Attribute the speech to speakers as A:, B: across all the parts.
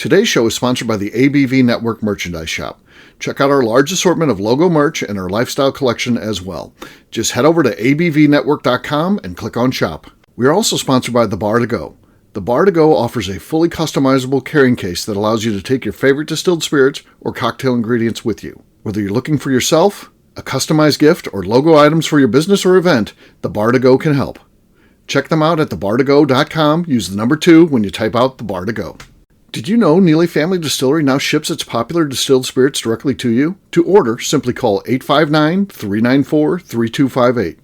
A: Today's show is sponsored by the ABV Network Merchandise Shop. Check out our large assortment of logo merch and our lifestyle collection as well. Just head over to abvnetwork.com and click on shop. We are also sponsored by The Bar to Go. The Bar to Go offers a fully customizable carrying case that allows you to take your favorite distilled spirits or cocktail ingredients with you. Whether you're looking for yourself, a customized gift, or logo items for your business or event, The Bar to Go can help. Check them out at thebar2go.com. Use the number 2 when you type out The Bar to Go. Did you know Neely Family Distillery now ships its popular distilled spirits directly to you? To order, simply call 859-394-3258.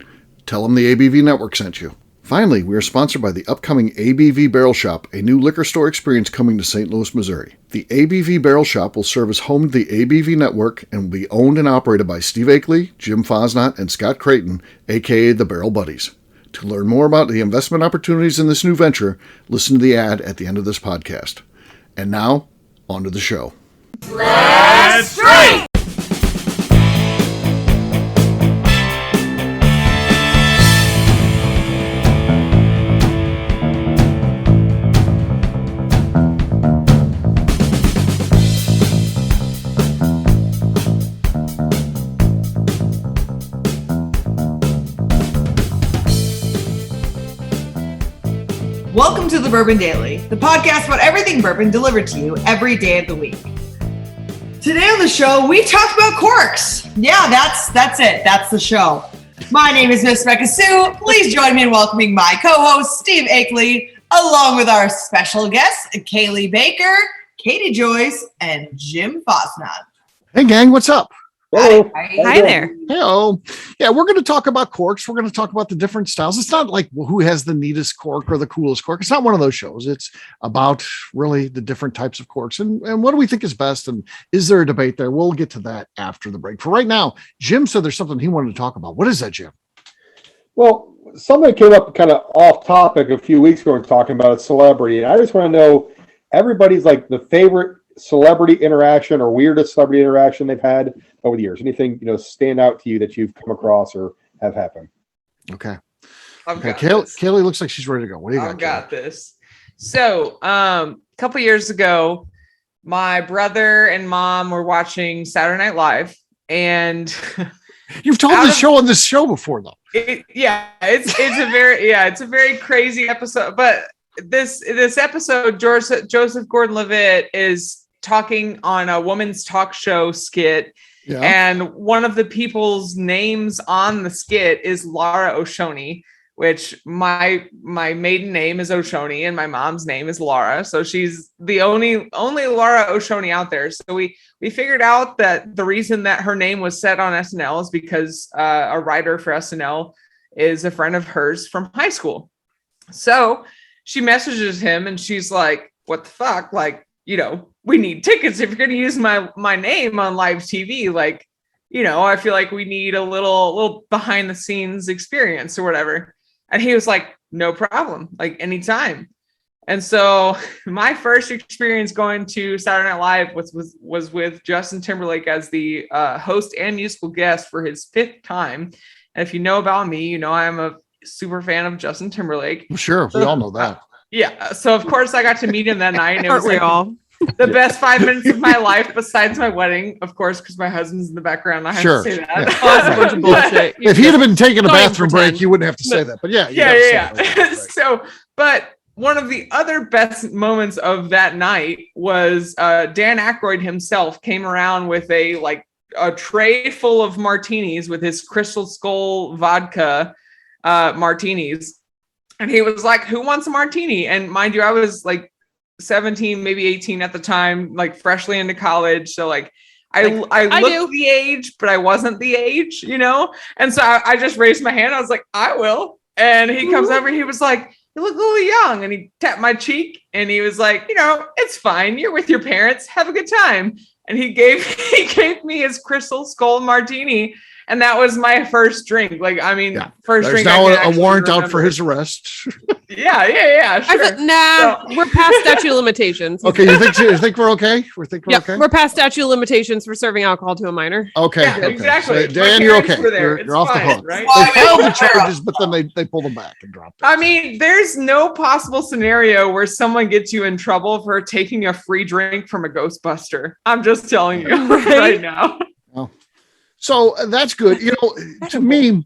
A: Tell them the ABV Network sent you. Finally, we are sponsored by the upcoming ABV Barrel Shop, a new liquor store experience coming to St. Louis, Missouri. The ABV Barrel Shop will serve as home to the ABV Network and will be owned and operated by Steve Akeley, Jim Fasnacht, and Scott Creighton, a.k.a. the Barrel Buddies. To learn more about the investment opportunities in this new venture, listen to the ad at the end of this podcast. And now, on to the show.
B: Let's drink! Welcome to the Bourbon Daily, the podcast about everything bourbon delivered to you every day of the week. Today on the show, we talked about corks. Yeah, that's it. That's the show. My name is Miss Beka Sue. Please join me in welcoming my co-host, Steve Akeley, along with our special guests, Cailee Baker, Katie Joyce, and Jim Fasnacht.
A: Hey, gang, what's up?
C: Hello.
B: Hi there.
A: Hello. Yeah, we're going to talk about corks. We're going to talk about the different styles. It's not like who has the neatest cork or the coolest cork. It's not one of those shows. It's about really the different types of corks and what do we think is best, and is there a debate there? We'll get to that after the break. For right now, Jim said there's something he wanted to talk about. What is that, Jim?
C: Well, something came up kind of off topic a few weeks ago when talking about celebrity, and I just want to know everybody's like the favorite celebrity interaction or weirdest celebrity interaction they've had over the years. Anything, stand out to you that you've come across or have happened?
A: Okay.
B: Cailee
A: looks like she's ready to go. What do you got?
B: I've got this. So, a couple years ago, my brother and mom were watching Saturday Night Live, and
A: you've told this show on this show before, though.
B: It's a very crazy episode. But this episode, Joseph Gordon-Levitt is talking on a woman's talk show skit. Yeah. And one of the people's names on the skit is Laura Oshoni, which my maiden name is Oshoni and my mom's name is Laura. So she's the only Laura Oshoni out there. So we figured out that the reason that her name was said on SNL is because a writer for SNL is a friend of hers from high school. So she messages him and she's like, what the fuck? Like, we need tickets if you're going to use my name on live TV. Like, I feel like we need a little behind the scenes experience or whatever. And he was like, no problem, like anytime. And so my first experience going to Saturday Night Live was with Justin Timberlake as the host and musical guest for his 5th time. And if you know about me, I'm a super fan of Justin Timberlake.
A: Sure, we all know that.
B: Yeah, so of course I got to meet him that night. And it was
D: Aren't we all?
B: The best 5 minutes of my life, besides my wedding, of course, because my husband's in the background. I have to say that.
A: Yeah.
D: That's a bunch of bullshit.
A: If he'd have been taking a bathroom break, you wouldn't have to say that. But yeah.
B: So, but one of the other best moments of that night was Dan Aykroyd himself came around with a tray full of martinis with his Crystal Skull vodka martinis. And he was like, who wants a martini? And mind you, I was like 17, maybe 18 at the time, like freshly into college. So I looked the age, but I wasn't the age, And so I just raised my hand. I was like, I will. And he comes over and he was like, you look a little young. And he tapped my cheek and he was like, it's fine. You're with your parents. Have a good time. And he gave me his Crystal Skull martini. And that was my first drink. Like, I mean, first
A: There's
B: drink.
A: Now
B: I can
A: a warrant
B: remember.
A: out for his arrest.
B: Yeah. Sure.
D: We're past statute of limitations.
A: Okay, you think we're okay? We're okay.
D: We're past statute of limitations for serving alcohol to a minor.
A: Okay,
B: Yeah, exactly.
A: So, Dan, you're okay. You're off the hook.
B: Right?
A: They filed the charges, but then they pulled them back and dropped it.
B: I mean, there's no possible scenario where someone gets you in trouble for taking a free drink from a Ghostbuster. I'm just telling you right now.
A: Well, so that's good. You know, to me,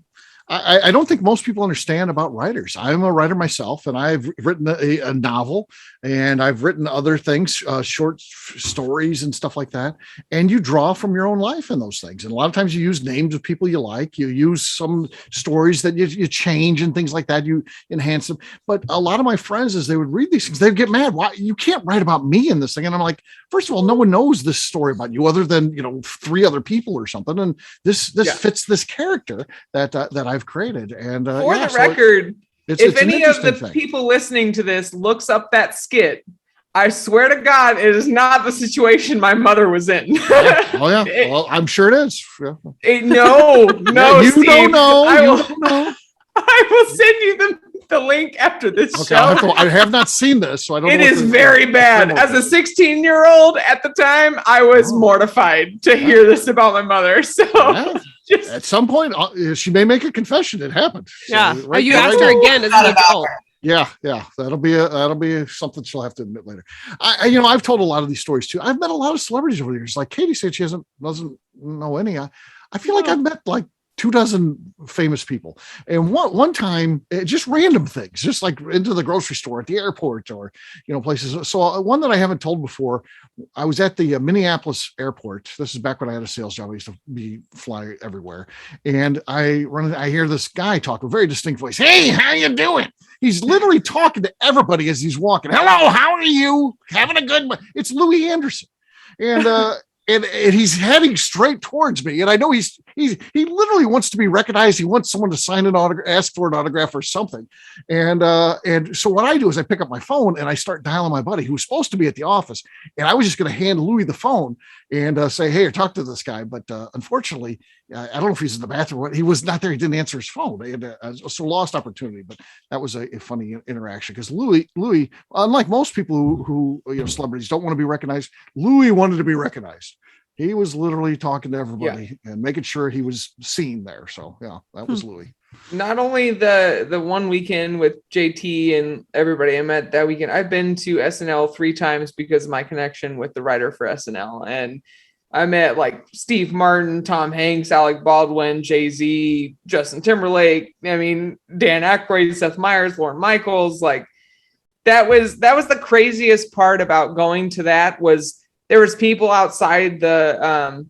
A: I don't think most people understand about writers. I'm a writer myself, and I've written a novel, and I've written other things, short stories and stuff like that. And you draw from your own life in those things. And a lot of times you use names of people you like. You use some stories that you change and things like that. You enhance them. But a lot of my friends, as they would read these things, they'd get mad. Why you can't write about me in this thing? And I'm like, first of all, no one knows this story about you other than 3 other people or something. And this fits this character that I've created. And
B: for the record, if any of the people listening to this looks up that skit, I swear to God, it is not the situation my mother was in.
A: Oh yeah, well, I'm sure it is.
B: No,
A: you
B: Steve,
A: don't know.
B: I will send you the link after this show.
A: I have not seen this, so I don't know.
B: It is very bad. As a 16-year-old at the time, I was mortified to hear this about my mother. So
A: at some point, she may make a confession. It happened.
D: Yeah. So, you asked her again as an adult.
A: Yeah. That'll be something she'll have to admit later. I've told a lot of these stories too. I've met a lot of celebrities over the years. Like Katie said, she doesn't know any. I feel like I've met like 24 famous people. And one time, just random things, just like into the grocery store, at the airport, or, places. So one that I haven't told before, I was at the Minneapolis airport. This is back when I had a sales job. I used to fly everywhere. And I hear this guy talk, a very distinct voice. Hey, how you doing? He's literally talking to everybody as he's walking. Hello, how are you? Having a good one? It's Louis Anderson. And, and he's heading straight towards me. And I know he literally wants to be recognized. He wants someone to sign an autograph, ask for an autograph or something. And so what I do is I pick up my phone and I start dialing my buddy who's supposed to be at the office. And I was just going to hand Louis the phone and say, hey, or talk to this guy. But unfortunately, I don't know if he's in the bathroom. He was not there. He didn't answer his phone. So lost opportunity. But that was a funny interaction because Louis, unlike most people who celebrities don't want to be recognized, Louis wanted to be recognized. He was literally talking to everybody and making sure he was seen there. So yeah, that was Louis.
B: Not only the one weekend with JT and everybody I met that weekend, I've been to SNL 3 times because of my connection with the writer for SNL. And I met like Steve Martin, Tom Hanks, Alec Baldwin, Jay-Z, Justin Timberlake. I mean, Dan Aykroyd, Seth Meyers, Lorne Michaels. Like that was the craziest part about going to that was there was people outside the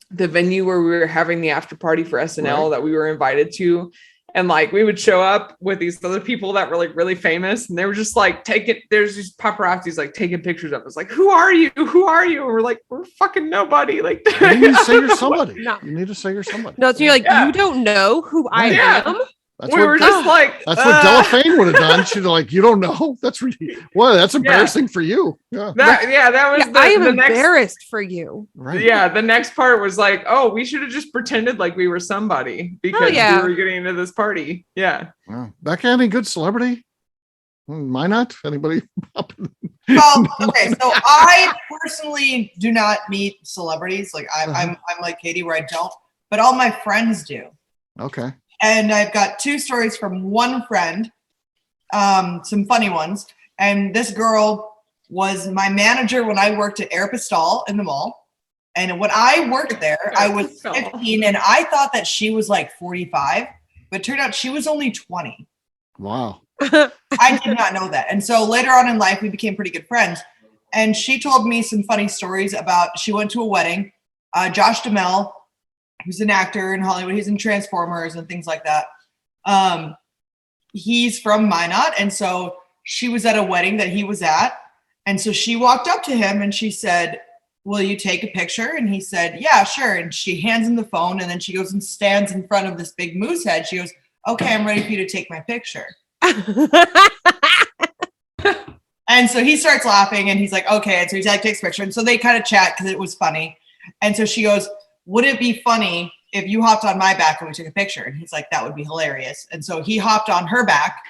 B: venue where we were having the after party for SNL that we were invited to. And like, we would show up with these other people that were like really famous and they were just like there's these paparazzis like taking pictures of us. Like, who are you? Who are you? And we're like, we're fucking nobody. Like,
A: you need to say you're somebody. No. You need to say you're somebody.
D: No, so you're like, you don't know who I am?
A: That's what Delafane would have done. She'd like, you don't know. That's really that's embarrassing for you. Yeah.
B: That was.
D: I am embarrassed for you.
B: Right. Yeah. The next part was like, oh, we should have just pretended like we were somebody because we were getting into this party. Yeah.
A: Wow. Becca, any good celebrity? Why not? Anybody?
E: Okay. So I personally do not meet celebrities. Like I'm like Katie, where I don't, but all my friends do.
A: Okay.
E: And I've got 2 stories from one friend, some funny ones. And this girl was my manager when I worked at Aeropostale in the mall. And when I worked there, I was 15 and I thought that she was like 45, but it turned out she was only 20.
A: Wow.
E: I did not know that. And so later on in life, we became pretty good friends. And she told me some funny stories about, she went to a wedding, Josh Duhamel, who's an actor in Hollywood. He's in Transformers and things like that. He's from Minot. And so she was at a wedding that he was at. And so she walked up to him and she said, will you take a picture? And he said, yeah, sure. And she hands him the phone. And then she goes and stands in front of this big moose head. She goes, okay, I'm ready for you to take my picture. And so he starts laughing and he's like, okay. And so he's like, takes a picture. And so they kind of chat because it was funny. And so she goes, would it be funny if you hopped on my back and we took a picture? And he's like, that would be hilarious. And so he hopped on her back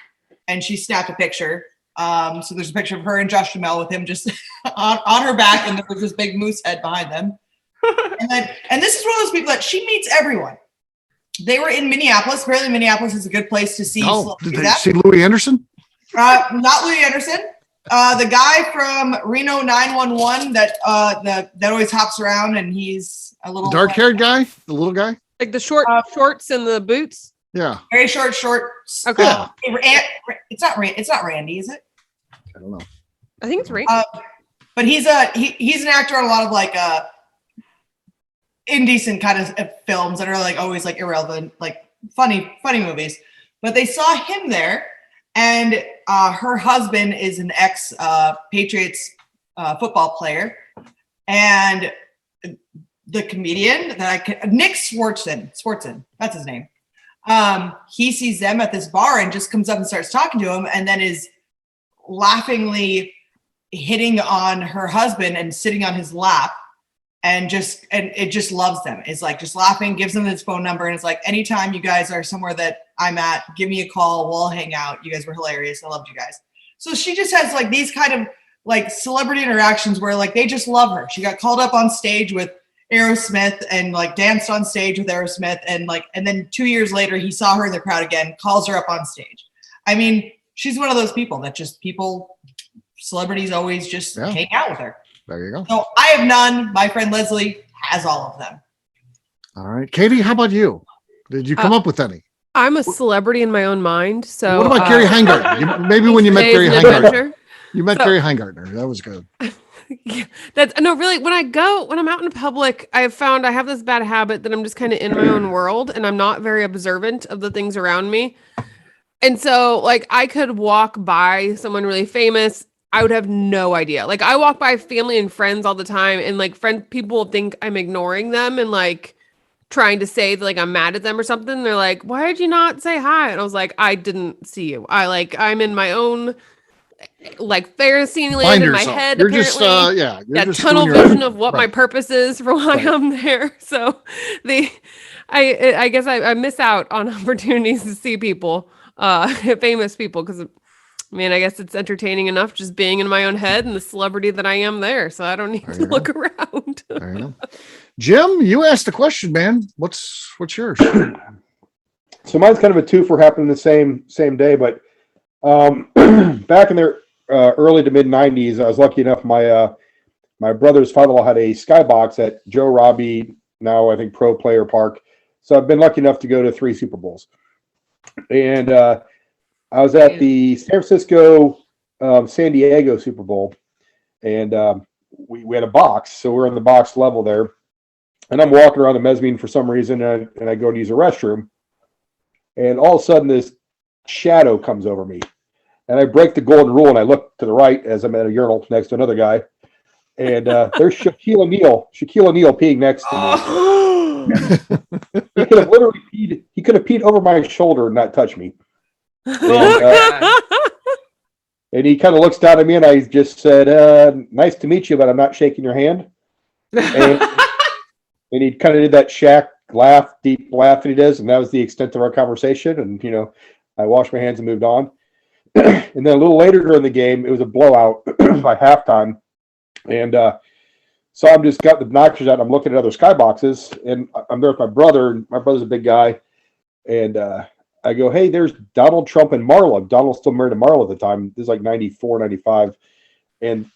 E: and she snapped a picture. So there's a picture of her and Josh Duhamel with him just on her back, and there was this big moose head behind them. And this is one of those people that she meets everyone. They were in Minneapolis. Apparently Minneapolis is a good place to see.
A: Did they see Louis Anderson?
E: Not Louis Anderson. The guy from Reno 911 that always hops around, and he's a little
A: dark-haired guy, the little guy,
D: like the shorts and the boots.
E: Yeah, very shorts.
D: Okay,
E: it's not Randy, is it?
A: I don't know.
D: I think it's Randy.
E: But he's an actor on a lot of like indecent kind of films that are like always like irrelevant, like funny movies. But they saw him there, and her husband is an ex Patriots football player, and the comedian Nick Swartzen, that's his name. He sees them at this bar and just comes up and starts talking to him, and then is laughingly hitting on her husband and sitting on his lap, and it just loves them. It's like just laughing, gives them his phone number, and it's like, anytime you guys are somewhere that I'm at, give me a call, we'll hang out. You guys were hilarious. I loved you guys. So she just has like these kind of like celebrity interactions where like they just love her. She got called up on stage with Aerosmith and like danced on stage with Aerosmith, and then 2 years later he saw her in the crowd again, calls her up on stage. I mean, she's one of those people that just celebrities always just hang out with her.
A: There you go.
E: So I have none. My friend Leslie has all of them.
A: All right. Katie, how about you? Did you come up with any?
D: I'm a celebrity in my own mind. So
A: what about Gary Heingartner? Maybe when you met Gary Heingartner. You met Gary Heingartner. That was good.
D: Yeah, really, when I'm out in public, I've found I have this bad habit that I'm just kind of in my own world, and I'm not very observant of the things around me. And so like I could walk by someone really famous, I would have no idea. Like I walk by family and friends all the time, and like people think I'm ignoring them and like trying to say that like I'm mad at them or something. They're like, "Why did you not say hi?" And I was like, "I didn't see you. I'm in my own like fantasy land in my head."
A: You're
D: apparently.
A: You're just
D: tunnel vision of what my purpose is for why I'm there. So I guess I miss out on opportunities to see people, famous people, because I mean, I guess it's entertaining enough just being in my own head and the celebrity that I am there. So I don't need to look around.
A: There you go. Jim, you asked the question, man. What's yours?
C: So mine's kind of a twofer, happening the same day, but back in the early to mid 90s, I was lucky enough. My brother's father-in-law had a skybox at Joe Robbie, now I think Pro Player Park. So I've been lucky enough to go to 3 Super Bowls, and I was at the San Francisco, San Diego Super Bowl, and we had a box, so we're on the box level there, and I'm walking around the mezzanine for some reason, and I go to use the restroom, and all of a sudden this shadow comes over me, and I break the golden rule, and I look to the right as I'm at a urinal next to another guy, and there's Shaquille O'Neal peeing next to me. He could have literally peed. He could have peed over my shoulder and not touch me. And he kind of looks down at me, and I just said, "Nice to meet you, but I'm not shaking your hand." And he kind of did that Shaq laugh, deep laugh that he does, and that was the extent of our conversation. And I washed my hands and moved on. And then a little later during the game, it was a blowout by halftime, and so I'm just got the binoculars out, and I'm looking at other skyboxes, and I'm there with my brother. And my brother's a big guy, and I go, "Hey, there's Donald Trump and Marla." Donald's still married to Marla at the time. This is like 94, 95. And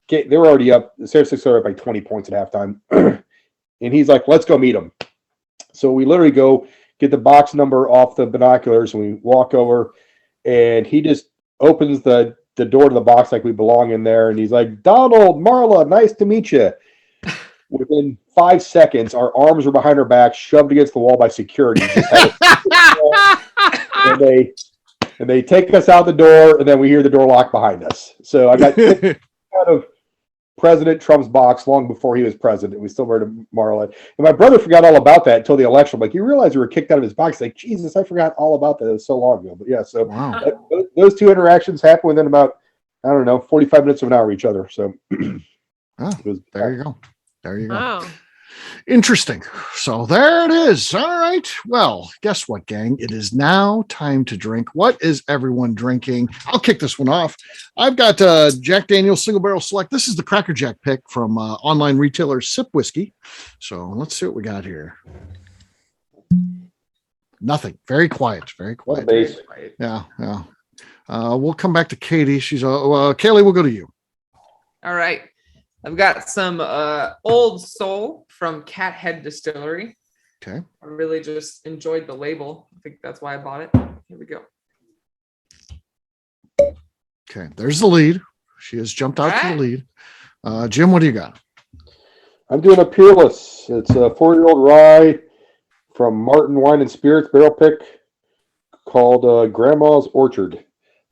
C: they were already up. San Francisco were up by 20 points at halftime. And he's like, "Let's go meet him." So we literally go get the box number off the binoculars, and we walk over, and he just opens the door to the box like we belong in there. And he's like, "Donald, Marla, nice to meet you." Within 5 seconds, our arms were behind our backs, shoved against the wall by security. And they take us out the door, and then we hear the door lock behind us. So I got kicked out of President Trump's box long before he was president. We still married Marla. And my brother forgot all about that until the election. I'm like, "You realize you were kicked out of his box?" Like, Jesus, I forgot all about that. It was so long ago. But yeah, so those two interactions happened within about, 45 minutes of an hour of each other. So
A: there you go. There you go.
D: Wow.
A: Interesting. So there it is. All right. Well, guess what, gang? It is now time to drink. What is everyone drinking? I'll kick this one off. I've got Jack Daniel's Single Barrel Select. This is the Cracker Jack pick from online retailer Sip Whiskey. So let's see what we got here. Nothing. Very quiet. Very quiet. Yeah. We'll come back to Katie. She's Cailee, we'll go to you.
B: All right. I've got some Old Soul from Cathead Distillery.
A: Okay.
B: I really just enjoyed the label. I think that's why I bought it. Here we go.
A: Okay. There's the lead. She has jumped out to the lead. Jim, what do you got?
C: I'm doing a Peerless. It's a 4-year-old rye from Martin Wine and Spirits barrel pick called Grandma's Orchard.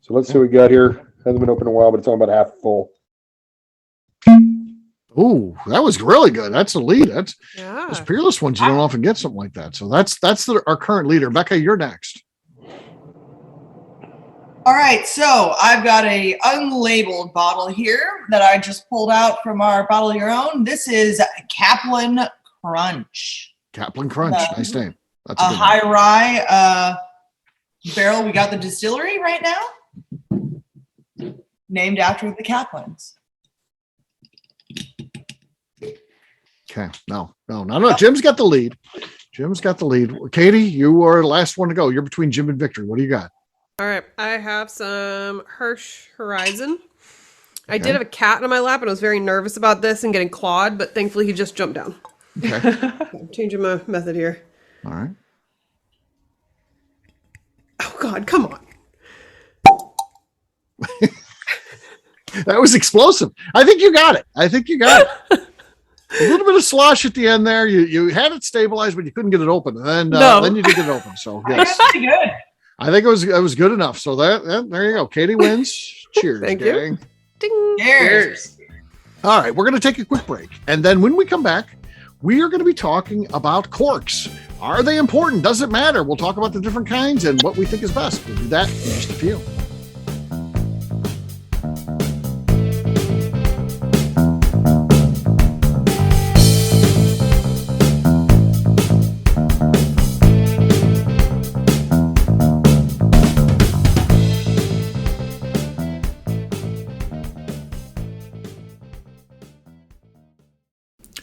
C: So let's see what we got here. Hasn't been open in a while, but it's only about half full.
A: Ooh, that was really good. That's the lead. Those Peerless ones, you don't often get something like that. So that's our current leader. Beka, you're next.
E: All right, so I've got a unlabeled bottle here that I just pulled out from our Bottle Your Own. This is Kaplan Crunch.
A: Kaplan Crunch, nice name. That's
E: a high rye barrel. We got the distillery right now, named after the Kaplans.
A: Okay, no. Jim's got the lead. Katie, you are the last one to go. You're between Jim and Victory. What do you got?
D: All right, I have some Hirsch Horizon. I did have a cat in my lap, and I was very nervous about this and getting clawed, but thankfully he just jumped down.
A: Okay.
D: I'm changing my method here.
A: All right.
D: Oh, God, come on.
A: That was explosive. I think you got it. A little bit of slosh at the end there. You had it stabilized, but you couldn't get it open. And then you did get it open. So yes,
E: pretty good.
A: I think it was good enough. So there you go. Katie wins. Cheers.
D: Thank
A: gang.
D: you. Ding.
E: Cheers.
A: All right, we're going to take a quick break, and then when we come back, we are going to be talking about corks. Are they important? Does it matter? We'll talk about the different kinds and what we think is best. We'll do that in just a few.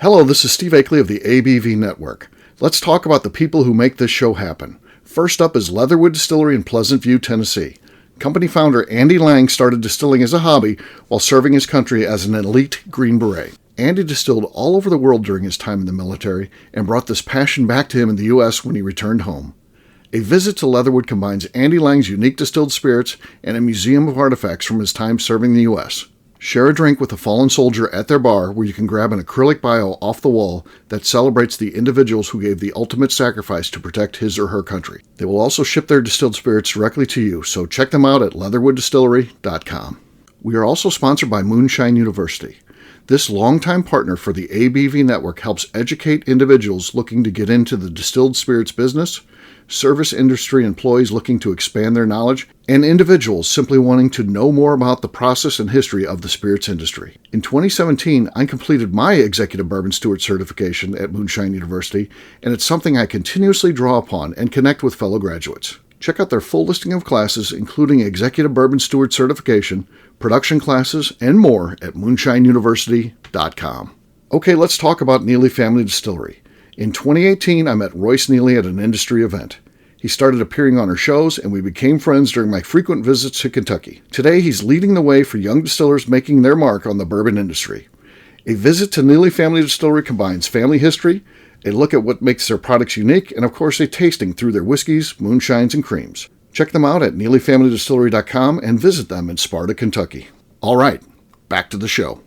A: Hello, this is Steve Akeley of the ABV Network. Let's talk about the people who make this show happen. First up is Leatherwood Distillery in Pleasant View, Tennessee. Company founder Andy Lang started distilling as a hobby while serving his country as an elite Green Beret. Andy distilled all over the world during his time in the military and brought this passion back to him in the U.S. when he returned home. A visit to Leatherwood combines Andy Lang's unique distilled spirits and a museum of artifacts from his time serving the U.S. Share a drink with a fallen soldier at their bar where you can grab an acrylic bio off the wall that celebrates the individuals who gave the ultimate sacrifice to protect his or her country. They will also ship their distilled spirits directly to you, so check them out at leatherwooddistillery.com. We are also sponsored by Moonshine University. This longtime partner for the ABV Network helps educate individuals looking to get into the distilled spirits business, service industry employees looking to expand their knowledge, and individuals simply wanting to know more about the process and history of the spirits industry. In 2017, I completed my Executive Bourbon Steward certification at Moonshine University, and it's something I continuously draw upon and connect with fellow graduates. Check out their full listing of classes, including Executive Bourbon Steward certification, production classes, and more at moonshineuniversity.com. Okay, let's talk about Neely Family Distillery. In 2018, I met Royce Neely at an industry event. He started appearing on our shows, and we became friends during my frequent visits to Kentucky. Today, he's leading the way for young distillers making their mark on the bourbon industry. A visit to Neely Family Distillery combines family history, a look at what makes their products unique, and of course a tasting through their whiskeys, moonshines, and creams. Check them out at neelyfamilydistillery.com and visit them in Sparta, Kentucky. All right, back to the show.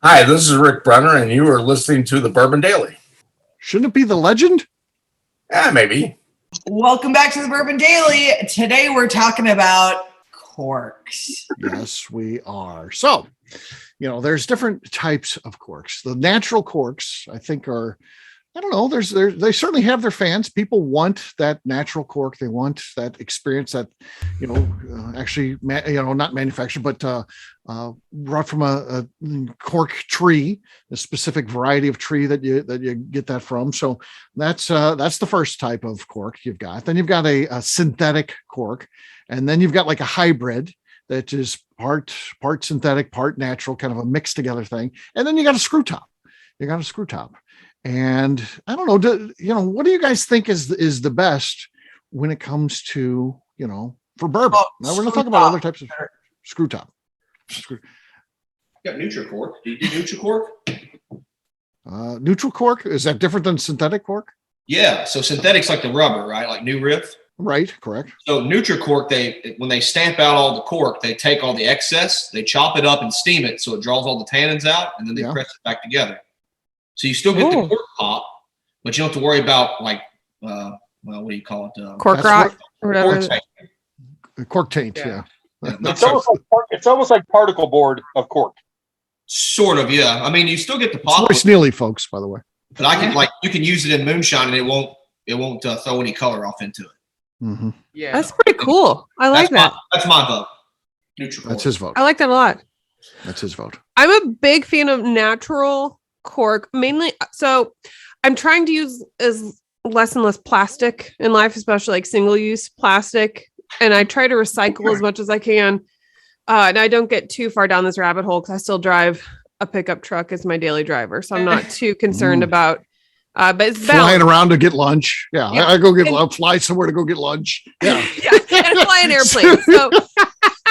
F: Hi, this is Rick Brenner, and you are listening to the Bourbon Daily.
A: Shouldn't it be the legend?
F: Maybe.
E: Welcome back to the Bourbon Daily. Today we're talking about corks.
A: Yes, we are. So, there's different types of corks. The natural corks, I think, are, I don't know, they certainly have their fans. People want that natural cork. They want that experience that, actually, not manufactured, but brought from a cork tree, a specific variety of tree that you get that from. So that's the first type of cork you've got. Then you've got a synthetic cork, and then you've got like a hybrid that is part synthetic, part natural, kind of a mixed together thing. And then you got a screw top. And I don't know, what do you guys think is the best when it comes to, for bourbon? Now we're going to talk about other types of screw top.
G: You got neutral cork. Do you do neutral cork?
A: Neutral cork, is that different than synthetic cork?
G: Yeah. So synthetic's like the rubber, right? Like New Riff.
A: Right, correct.
G: So neutral cork, when they stamp out all the cork, they take all the excess, they chop it up and steam it so it draws all the tannins out, and then they press it back together. So you still get the cork pop, but you don't have to worry about what do you call it?
D: Cork rot or whatever.
A: Cork taint, yeah.
C: It's almost like particle board of cork.
G: Sort of, yeah. I mean, you still get the pop.
A: It's Neely, folks, by the way.
G: But you can use it in moonshine, and it won't throw any color off into it.
A: Mm-hmm.
B: Yeah,
D: that's pretty cool. I like that.
G: That's my vote. Neutral.
A: That's his vote.
D: I like that a lot.
A: That's his vote.
D: I'm a big fan of natural cork, mainly. So I'm trying to use less and less plastic in life, especially like single-use plastic. And I try to recycle as much as I can. And I don't get too far down this rabbit hole because I still drive a pickup truck as my daily driver. So I'm not too concerned about but it's
A: flying around to get lunch. Yeah. I go fly somewhere to go get lunch. Yeah.
D: And fly an airplane. So,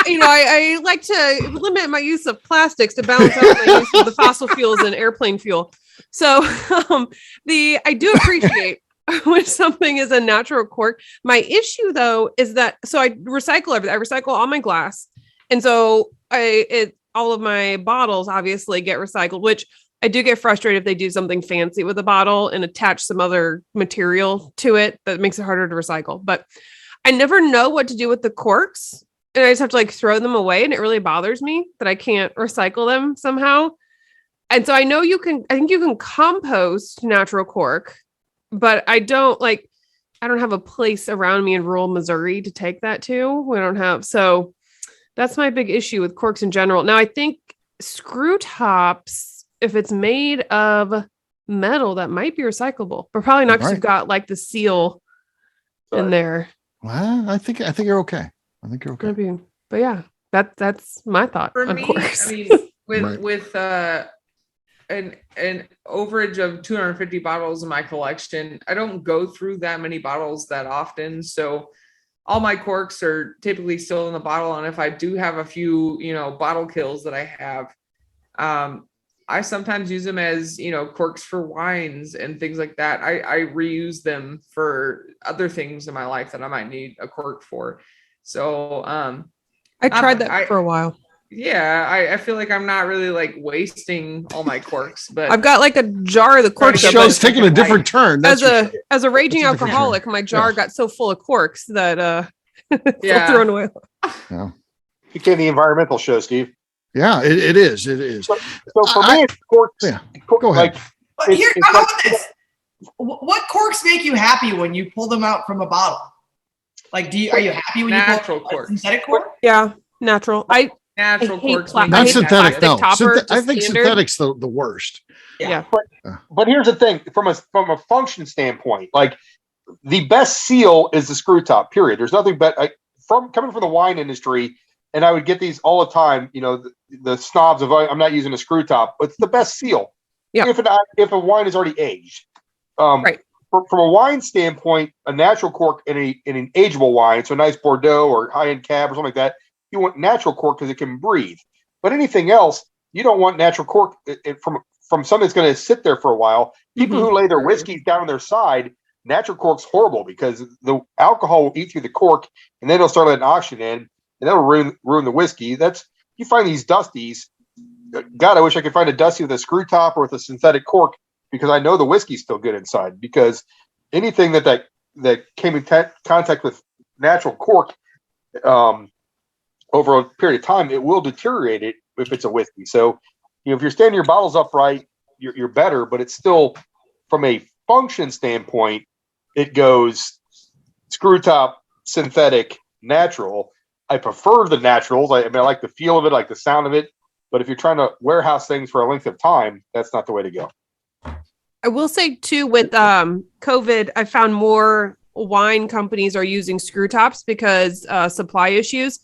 D: I like to limit my use of plastics to balance out my use of the fossil fuels and airplane fuel. So I do appreciate when something is a natural cork. My issue though is that, so I recycle everything. I recycle all my glass. And so all of my bottles obviously get recycled, which I do get frustrated if they do something fancy with a bottle and attach some other material to it that makes it harder to recycle. But I never know what to do with the corks, and I just have to throw them away, and it really bothers me that I can't recycle them somehow. And so I know I think you can compost natural cork, but I don't have a place around me in rural Missouri to take that to. So that's my big issue with corks in general. Now I think screw tops, if it's made of metal, that might be recyclable, but probably not because you've got the seal in there.
A: Well, I think you're okay. I think you're okay.
D: Maybe, but yeah, that's my thought
B: for
D: on
B: me.
D: corks.
B: I mean, with an overage of 250 bottles in my collection, I don't go through that many bottles that often, so all my corks are typically still in the bottle. And if I do have a few, bottle kills that I have, I sometimes use them as, corks for wines and things like that. I reuse them for other things in my life that I might need a cork for. So,
D: I tried that for a while.
B: Yeah. I feel like I'm not really wasting all my corks, but
D: I've got a jar of the corks.
A: The show's taking a different turn.
D: As a raging alcoholic, my jar got so full of corks that, thrown away.
A: Yeah.
C: Became the environmental show, Steve.
A: Yeah, it is. It is.
C: So for me, it's corks.
A: Yeah, go ahead.
E: But here, how about this? What corks make you happy when you pull them out from a bottle? Are you happy when
B: natural
E: you pull
B: corks?
E: Synthetic cork?
D: Yeah, natural.
B: Natural corks.
A: Not synthetic. No, I think
D: standard.
A: synthetic's the worst.
E: Yeah.
C: But here's the thing: from a function standpoint, the best seal is the screw top. Period. There's nothing better. Coming from the wine industry. And I would get these all the time, the snobs of I'm not using a screw top, but it's the best seal.
D: Yeah.
C: If a wine is already aged.
D: Right.
C: From a wine standpoint, a natural cork in an ageable wine, so a nice Bordeaux or high-end Cab or something like that, you want natural cork because it can breathe. But anything else, you don't want natural cork from something that's going to sit there for a while. People who lay their whiskeys down on their side, natural cork's horrible because the alcohol will eat through the cork, and then it'll start letting oxygen in. And that'll ruin the whiskey. You find these dusties. God, I wish I could find a dusty with a screw top or with a synthetic cork because I know the whiskey's still good inside. Because anything that came in contact with natural cork, over a period of time, it will deteriorate it if it's a whiskey. So, if you're standing your bottles upright, you're better, but it's still, from a function standpoint, it goes screw top, synthetic, natural. I prefer the naturals. I like the feel of it, I like the sound of it. But if you're trying to warehouse things for a length of time, that's not the way to go.
D: I will say too, with COVID, I found more wine companies are using screw tops because supply issues.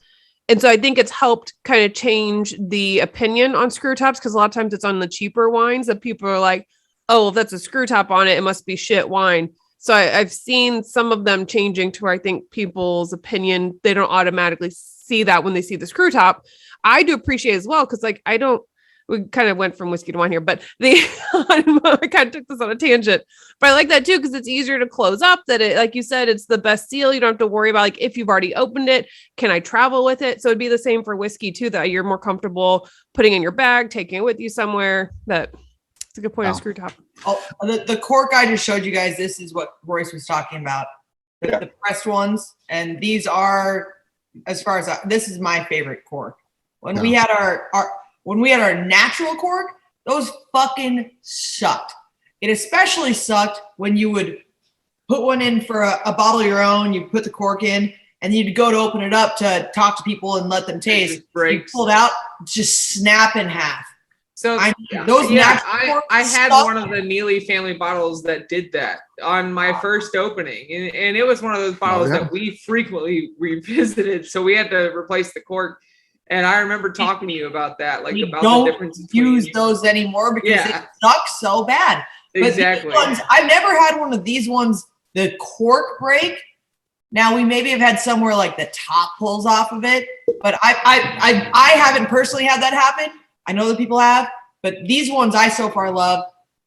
D: And so I think it's helped kind of change the opinion on screw tops, because a lot of times it's on the cheaper wines that people are like, oh, if that's a screw top on it, it must be shit wine. So I've seen some of them changing to where I think people's opinion, they don't automatically see that when they see the screw top. I do appreciate as well, because like we kind of went from whiskey to wine here, but I kind of took this on a tangent, but I like that too, because it's easier to close up, that it, like you said, it's the best seal. You don't have to worry about, like, if you've already opened it, can I travel with it? So it'd be the same for whiskey too, that you're more comfortable putting in your bag, taking it with you somewhere. That's a good point. Of screw top.
E: Oh, the cork I just showed you guys, this is what Royce was talking about. The pressed ones. And these are, as far as this is my favorite cork. When we had our natural cork, those fucking sucked. It especially sucked when you would put one in for a bottle of your own, you put the cork in, and you'd go to open it up to talk to people and let them taste. You pulled out, just snap in half.
B: So I had one of the Neely family bottles that did that on my first opening, and it was one of those bottles that we frequently revisited. So we had to replace the cork. And I remember talking to you about that, like about the difference between
E: use those anymore because it sucks so bad.
B: Exactly.
E: But I've never had one of these ones, the cork break. Now we maybe have had somewhere like the top pulls off of it, but I haven't personally had that happen. I know that people have, but these ones I so far love.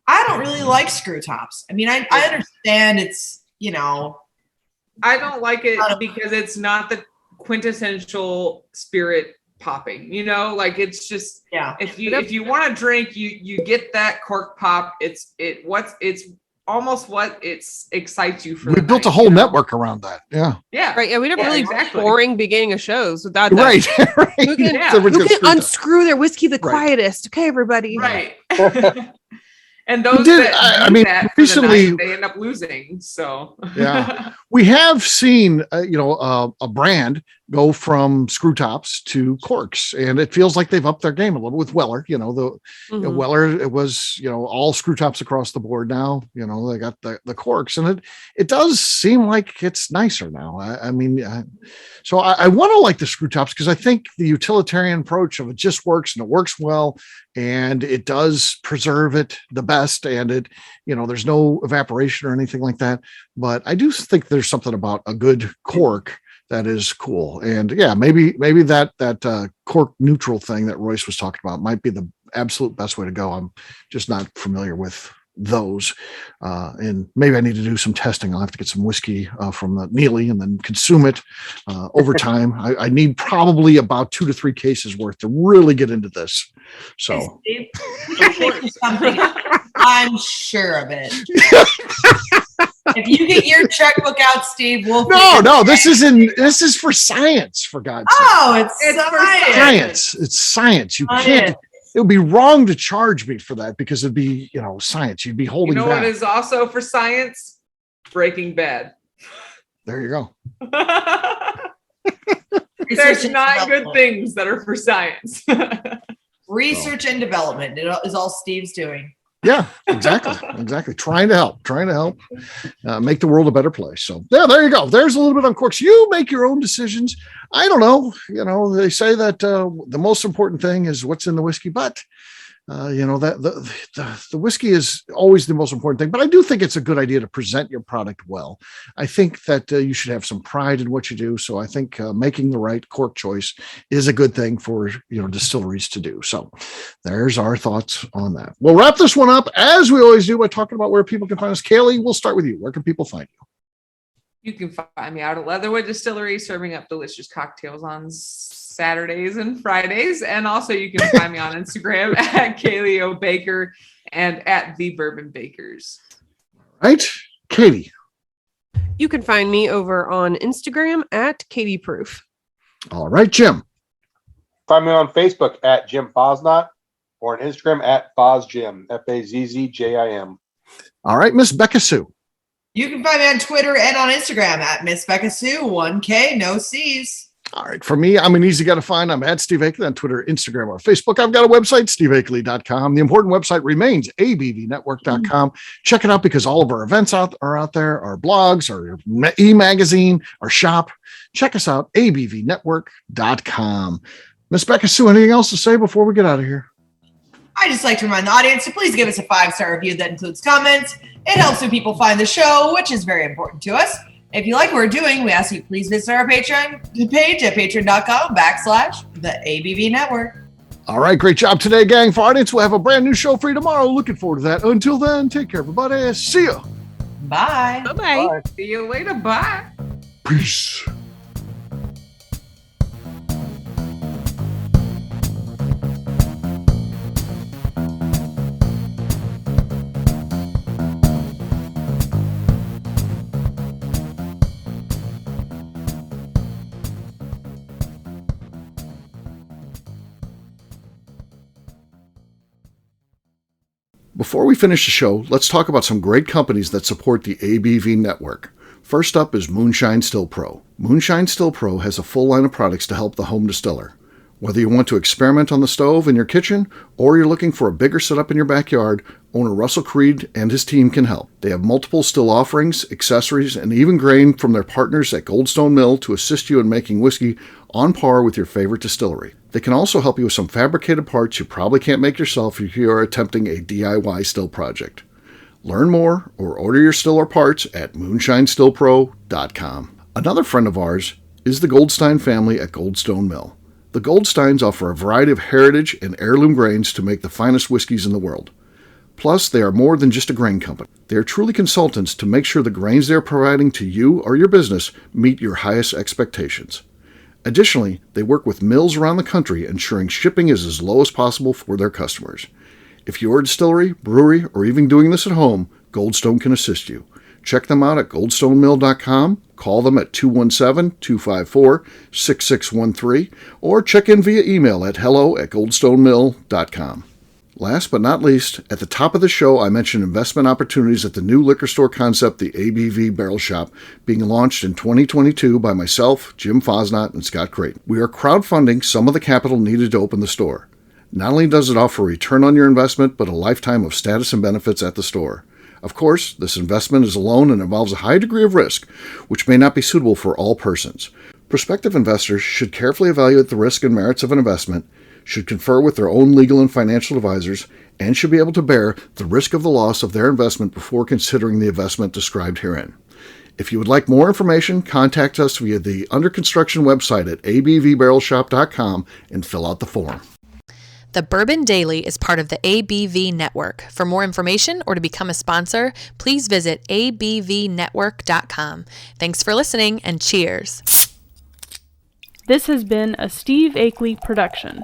E: I don't really like screw tops. I mean, I understand it's,
B: I don't like it because it's not the quintessential spirit popping, like it's just, if you want to drink, you get that cork pop. It's almost what excites you for.
A: We built a whole network around that. Yeah.
D: Right. Yeah. We never really boring beginning of shows without that.
A: Right.
D: Who can unscrew their whiskey the quietest? Okay, everybody.
B: Right. And those
A: recently
B: they end up losing. So
A: we have seen a brand go from screw tops to corks, and it feels like they've upped their game a little with Weller. Weller, it was all screw tops across the board. Now they got the corks, and it does seem like it's nicer now. So I want to like the screw tops because I think the utilitarian approach of it just works, and it works well, and it does preserve it the best, and it there's no evaporation or anything like that. But I do think there's something about a good cork that is cool. And maybe that cork neutral thing that Royce was talking about might be the absolute best way to go. I'm just not familiar with those. And maybe I need to do some testing. I'll have to get some whiskey from the Neely and then consume it over time. I need probably about 2 to 3 cases worth to really get into this. So
E: I'm sure of it. If you get your checkbook out, Steve, we'll.
A: No. This is for science, for God's sake.
E: Oh, it's
A: science. It's science. You can't. It would be wrong to charge me for that because it'd be, science. You'd be holding back.
B: What is also for science? Breaking Bad.
A: There you go.
B: There's not good things that are for science.
E: Research and development is all Steve's doing.
A: Yeah, exactly. Trying to help, make the world a better place. So there you go. There's a little bit on corks. You make your own decisions. I don't know. They say that the most important thing is what's in the whiskey, but that the whiskey is always the most important thing. But I do think it's a good idea to present your product well. I think that you should have some pride in what you do. So I think making the right cork choice is a good thing for distilleries to do. So there's our thoughts on that. We'll wrap this one up as we always do by talking about where people can find us. Cailee, we'll start with you. Where can people find you?
B: You can find me out at Leatherwood Distillery, serving up delicious cocktails on Saturdays and Fridays. And also you can find me on Instagram at Cailee Baker and at the Bourbon Bakers.
A: All right. Katie.
D: You can find me over on Instagram at Katie Proof.
A: All right, Jim.
C: find me on Facebook at Jim Fasnacht or on Instagram at FazJim, FAZZJIM.
A: All right, Miss Beka Sue.
E: You can find me on Twitter and on Instagram at Miss Beka Sue, 1K, no C's.
A: All right, for me, I'm an easy guy to find. I'm at Steve Akeley on Twitter, Instagram, or Facebook. I've got a website, steveakeley.com. The important website remains abvnetwork.com. Check it out because all of our events are out there, our blogs, our e-magazine, our shop. Check us out, abvnetwork.com. Miss Beka Sue, anything else to say before we get out of here?
E: I just like to remind the audience to please give us a 5-star review that includes comments. It helps when people find the show, which is very important to us. If you like what we're doing, we ask you please visit our Patreon page at patreon.com/the ABV Network.
A: All right, great job today, gang. For our audience, we'll have a brand new show for you tomorrow. Looking forward to that. Until then, take care, everybody. See ya.
E: Bye.
D: Bye-bye.
C: Bye.
B: See you later. Bye.
A: Peace. Before we finish the show, let's talk about some great companies that support the ABV network. First up is Moonshine Still Pro. Moonshine Still Pro has a full line of products to help the home distiller. Whether you want to experiment on the stove in your kitchen or you're looking for a bigger setup in your backyard, owner Russell Creed and his team can help. They have multiple still offerings, accessories, and even grain from their partners at Goldstone Mill to assist you in making whiskey on par with your favorite distillery. They can also help you with some fabricated parts you probably can't make yourself if you are attempting a DIY still project. Learn more or order your still or parts at moonshinestillpro.com. Another friend of ours is the Goldstein family at Goldstone Mill. The Goldsteins offer a variety of heritage and heirloom grains to make the finest whiskeys in the world. Plus, they are more than just a grain company. They are truly consultants to make sure the grains they are providing to you or your business meet your highest expectations. Additionally, they work with mills around the country, ensuring shipping is as low as possible for their customers. If you're a distillery, brewery, or even doing this at home, Goldstone can assist you. Check them out at goldstonemill.com, call them at 217-254-6613, or check in via email at hello@goldstonemill.com. Last but not least, at the top of the show, I mentioned investment opportunities at the new liquor store concept, the ABV Barrel Shop, being launched in 2022 by myself, Jim Fasnacht, and Scott Creighton. We are crowdfunding some of the capital needed to open the store. Not only does it offer a return on your investment, but a lifetime of status and benefits at the store. Of course, this investment is a loan and involves a high degree of risk, which may not be suitable for all persons. Prospective investors should carefully evaluate the risk and merits of an investment, should confer with their own legal and financial advisors, and should be able to bear the risk of the loss of their investment before considering the investment described herein. If you would like more information, contact us via the under construction website at abvbarrelshop.com and fill out the form.
H: The Bourbon Daily is part of the ABV Network. For more information or to become a sponsor, please visit abvnetwork.com. Thanks for listening and cheers.
I: This has been a Steve Akeley production.